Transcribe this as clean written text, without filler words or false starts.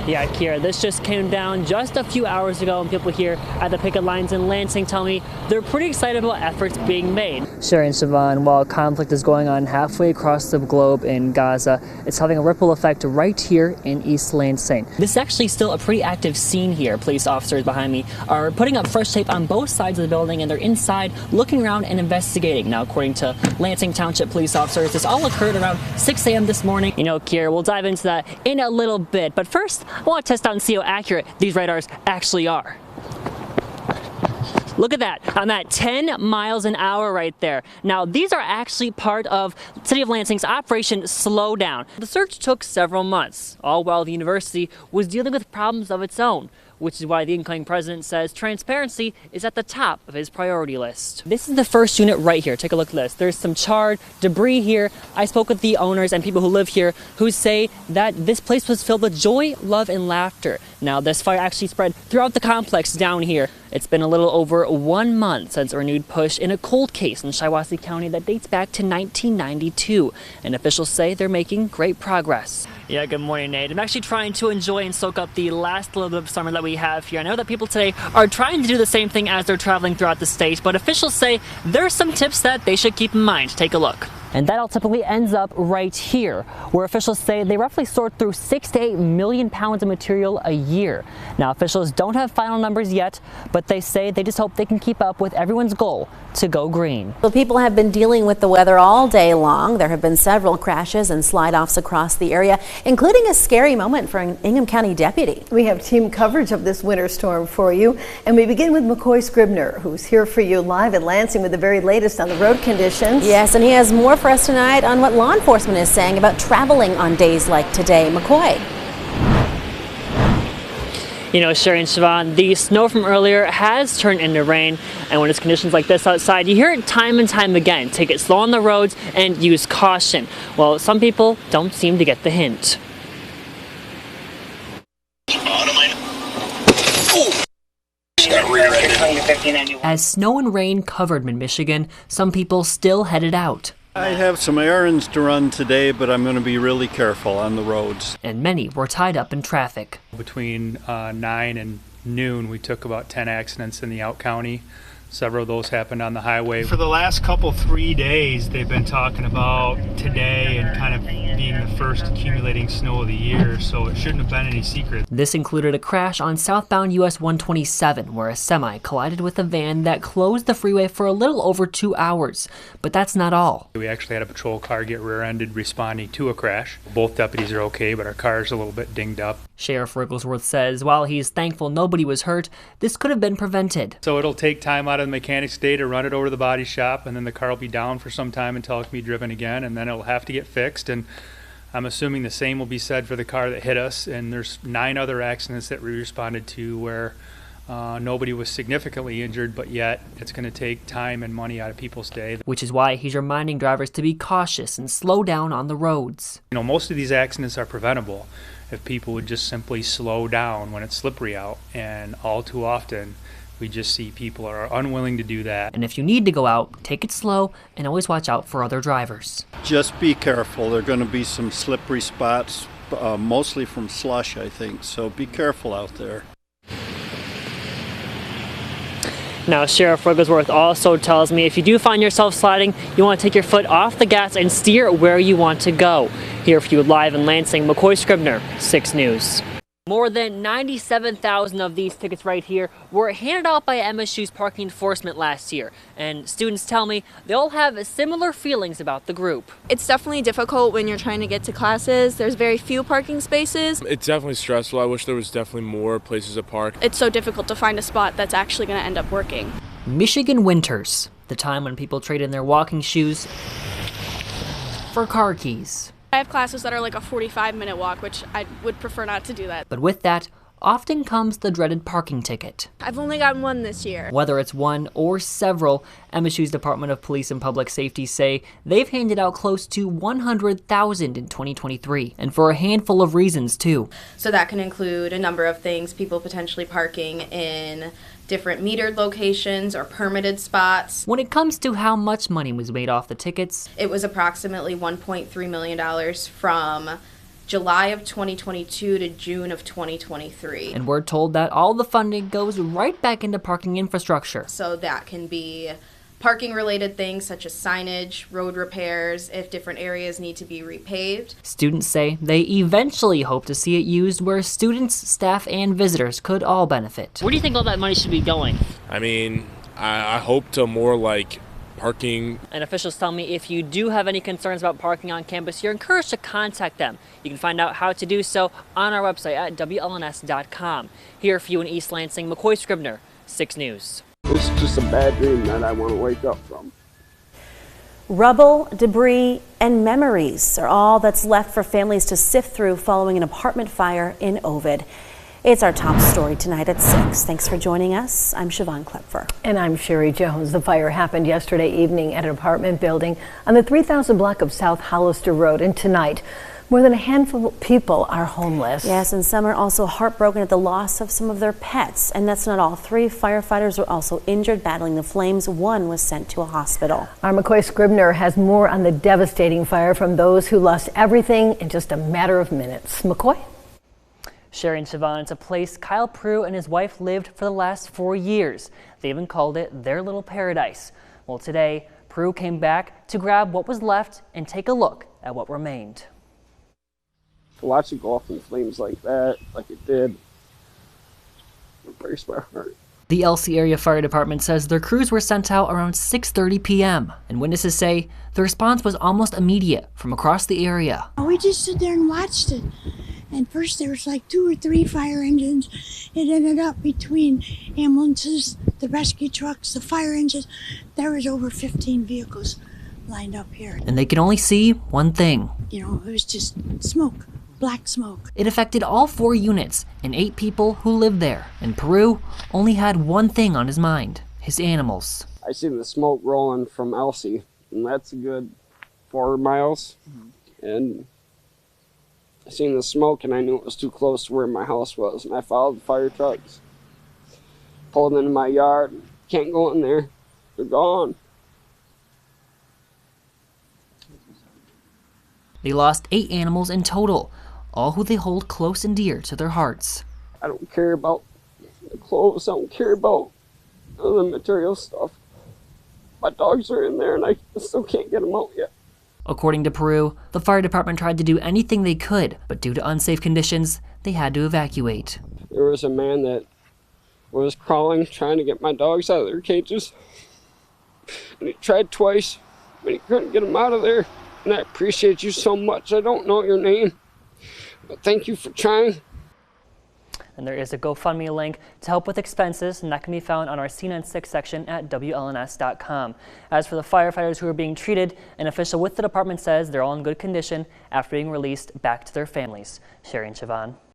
Yeah, Kira, this just came down just a few hours ago, and people here at the picket lines in Lansing tell me they're pretty excited about efforts being made. Sherry and Siobhan, while conflict is going on halfway across the globe in Gaza, it's having a ripple effect right here in East Lansing. This is actually still a pretty active scene here. Police officers behind me are putting up fresh tape on both sides of the building, and they're inside looking around and investigating. Now, according to Lansing Township police officers, this all occurred around 6 a.m. this morning. You know, Kira, we'll dive into that in a little bit, but first, I want to test out and see how accurate these radars actually are. Look at that. I'm at 10 miles an hour right there. Now, these are actually part of City of Lansing's Operation Slowdown. The search took several months, all while the university was dealing with problems of its own, which is why the incoming president says transparency is at the top of his priority list. This is the first unit right here. Take a look at this. There's some charred debris here. I spoke with the owners and people who live here who say that this place was filled with joy, love, and laughter. Now, this fire actually spread throughout the complex down here. It's been a little over 1 month since a renewed push in a cold case in Shiawassee County that dates back to 1992. And officials say they're making great progress. Yeah, good morning, Nate. I'm actually trying to enjoy and soak up the last little bit of summer that we have here. I know that people today are trying to do the same thing as they're traveling throughout the state, but officials say there's some tips that they should keep in mind. Take a look. And that all typically ends up right here, where officials say they roughly sort through 6 to 8 million pounds of material a year. Now, officials don't have final numbers yet, but they say they just hope they can keep up with everyone's goal to go green. Well, people have been dealing with the weather all day long. There have been several crashes and slide-offs across the area, including a scary moment for an Ingham County deputy. We have team coverage of this winter storm for you, and we begin with McKoy Scribner, who's here for you live in Lansing with the very latest on the road conditions. Yes, and he has more for us tonight on what law enforcement is saying about traveling on days like today. McKoy. You know, Sherry and Siobhan, the snow from earlier has turned into rain, and when it's conditions like this outside, you hear it time and time again. Take it slow on the roads and use caution. Well, some people don't seem to get the hint. As snow and rain covered mid-Michigan, some people still headed out. I have some errands to run today, but I'm going to be really careful on the roads. And many were tied up in traffic. Between 9 and noon, we took about 10 accidents in the out county. Several of those happened on the highway. For the last 3 days, they've been talking about today and kind of being the first accumulating snow of the year, so it shouldn't have been any secret. This included a crash on southbound US 127, where a semi collided with a van that closed the freeway for a little over 2 hours. But that's not all. We actually had a patrol car get rear-ended responding to a crash. Both deputies are okay, but our car's a little bit dinged up. Sheriff Wigglesworth says while he's thankful nobody was hurt, this could have been prevented. So it'll take time out of the mechanic's day to run it over to the body shop, and then the car will be down for some time until it can be driven again, and then it'll have to get fixed. And I'm assuming the same will be said for the car that hit us. And there's 9 other accidents that we responded to where nobody was significantly injured, but yet it's going to take time and money out of people's day. Which is why he's reminding drivers to be cautious and slow down on the roads. You know, most of these accidents are preventable if people would just simply slow down when it's slippery out, and all too often we just see people are unwilling to do that. And if you need to go out, take it slow and always watch out for other drivers. Just be careful. There are going to be some slippery spots, mostly from slush, I think, so be careful out there. Now, Sheriff Wigglesworth also tells me if you do find yourself sliding, you want to take your foot off the gas and steer where you want to go. Here for you live in Lansing, McKoy Scribner, 6 News. More than 97,000 of these tickets right here were handed out by MSU's parking enforcement last year, and students tell me they all have similar feelings about the group. It's definitely difficult when you're trying to get to classes. There's very few parking spaces. It's definitely stressful. I wish there was definitely more places to park. It's so difficult to find a spot that's actually going to end up working. Michigan winters, the time when people trade in their walking shoes for car keys. I have classes that are like a 45-minute walk, which I would prefer not to do that. But with that often comes the dreaded parking ticket. I've only gotten one this year. Whether it's one or several, MSU's Department of Police and Public Safety say they've handed out close to 100,000 in 2023, and for a handful of reasons too. So that can include a number of things, people potentially parking in different metered locations or permitted spots. When it comes to how much money was made off the tickets, it was approximately $1.3 million from July of 2022 to June of 2023. And we're told that all the funding goes right back into parking infrastructure. So that can be parking related things such as signage, road repairs, if different areas need to be repaved. Students say they eventually hope to see it used where students, staff, and visitors could all benefit. Where do you think all that money should be going? I mean, I hope to more like parking. And officials tell me if you do have any concerns about parking on campus, you're encouraged to contact them. You can find out how to do so on our website at WLNS.com. Here for you in East Lansing, McKoy Scribner, 6 News. It's just a bad dream that I want to wake up from. Rubble, debris, and memories are all that's left for families to sift through following an apartment fire in Ovid. It's our top story tonight at 6. Thanks for joining us. I'm Siobhan Klepfer. And I'm Sherry Jones. The fire happened yesterday evening at an apartment building on the 3000 block of South Hollister Road. And tonight, more than a handful of people are homeless. Yes, and some are also heartbroken at the loss of some of their pets. And that's not all. 3 firefighters were also injured battling the flames. 1 was sent to a hospital. Our McKoy Scribner has more on the devastating fire from those who lost everything in just a matter of minutes. McKoy? Sherry and Siobhan, it's a place Kyle Prue and his wife lived for the last 4 years. They even called it their little paradise. Well, today, Prue came back to grab what was left and take a look at what remained. To watch it go off in flames like that, like it did, it breaks my heart. The LC Area Fire Department says their crews were sent out around 6:30 p.m. and witnesses say the response was almost immediate from across the area. We just stood there and watched it. And first there was like 2 or 3 fire engines. It ended up between ambulances, the rescue trucks, the fire engines. There was over 15 vehicles lined up here. And they could only see one thing. You know, it was just smoke, black smoke. It affected all 4 units and 8 people who lived there. And Prue only had one thing on his mind, his animals. I seen the smoke rolling from Elsie, and that's a good 4 miles. And I seen the smoke and I knew it was too close to where my house was, and I followed the fire trucks. Pulled into my yard. Can't go in there. They're gone. They lost 8 animals in total, all who they hold close and dear to their hearts. I don't care about the clothes. I don't care about the material stuff. My dogs are in there and I still can't get them out yet. According to Prue, the fire department tried to do anything they could, but due to unsafe conditions, they had to evacuate. There was a man that was crawling, trying to get my dogs out of their cages. And he tried twice, but he couldn't get them out of there. And I appreciate you so much. I don't know your name, but thank you for trying. And there is a GoFundMe link to help with expenses, and that can be found on our Scene on 6 section at WLNS.com. As for the firefighters who are being treated, an official with the department says they're all in good condition after being released back to their families. Sherry and Siobhan.